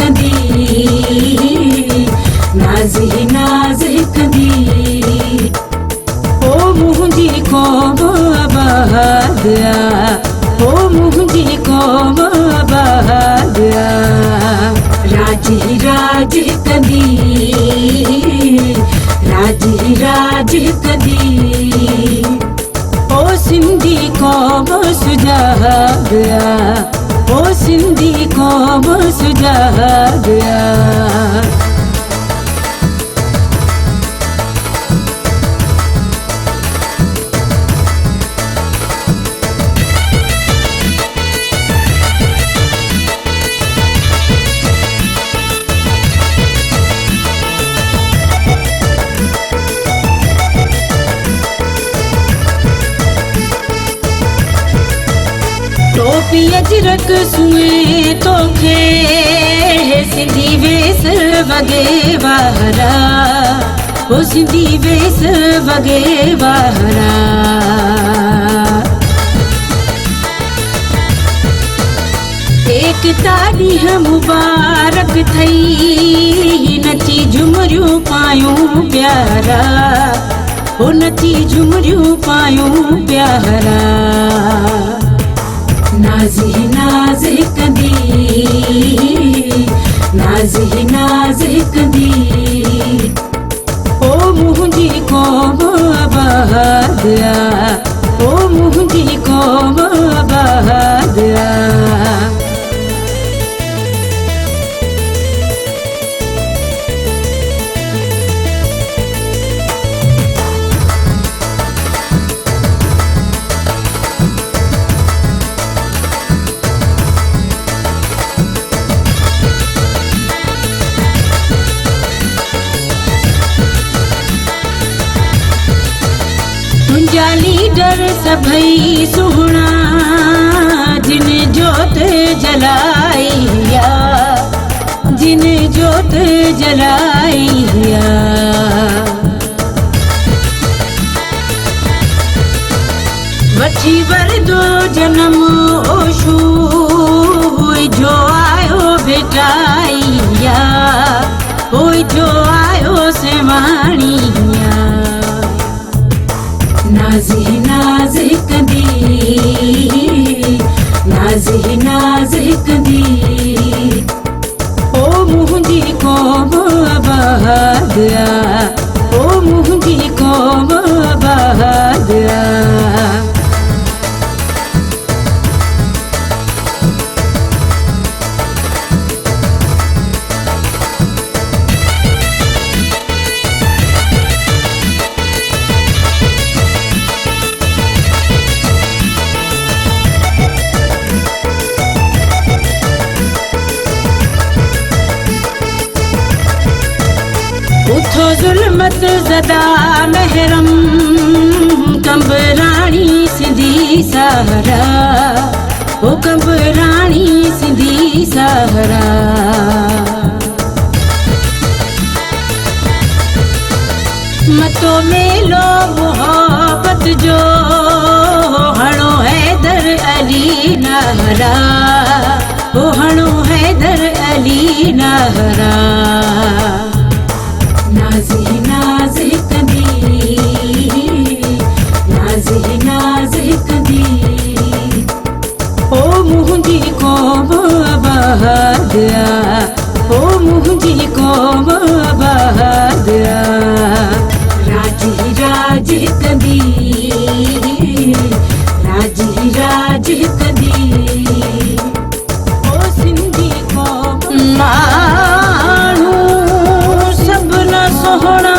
कंदी नाज़ी नाज़ कंदी ओ मुंहिंजी क़ौम आबाद आ ओ मुंहिंजी क़ौम आबाद आ राजी राज कंदी राजी राज कंदी ओ सिंधी क़ौम सुजाग आ ओ सिंधी क़ौम सुजाग आ टोपी अजरक सुए तोखे सिंधी वेस वगे वारा ओ सिंधी वेस वगे वारा एकता ॾींहुं मुबारक थई नची झुमरियूं पायूं प्यारा ओ नची झुमरियूं पायूं प्यारा नाज़ी नाज़ कंदी नाज़ी नाज़ कंदी ओ मुंहिंजी क़ौम आबाद आ ओ मुंहिंजी क़ौम आबाद आ तुंहिंजा लीडर सभई सुहिणा जिन जोत जलाई आ जिन जोत जलाई आ वठी वरदो जनम ओशू जो आयो भेटाई आ जो आयो सेवाणी आ नाज़ी नाज़ कंदी नाज़ी नाज़ कंदी ओ मुंहिंजी क़ौम आबाद आ ओ मुंहिंजी क़ौम आबाद आ उथो ज़ुल्मत ज़दा महरम कंबराणी सिंधी सहारा ओ कंबराणी सिंधी सहारा मतो मेलो मोहब्बत जो हणो हैदर अली नहरा ओ हणो हैदर अली नहरा नाज़ी नाज़ कंदी नाज़ी नाज़ कंदी ओ मुंहिंजी क़ौम आबाद आ ओ मुंहिंजी क़ौम आबाद आ राजी राज कंदी राजी राज कंदी ओ सिंधी क़ौम माण्हू सभु सोहणा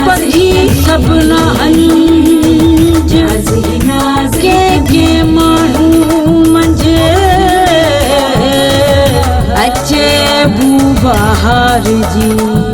पखी सभु अंज के माण्हू मंझि अचे बू बहार जी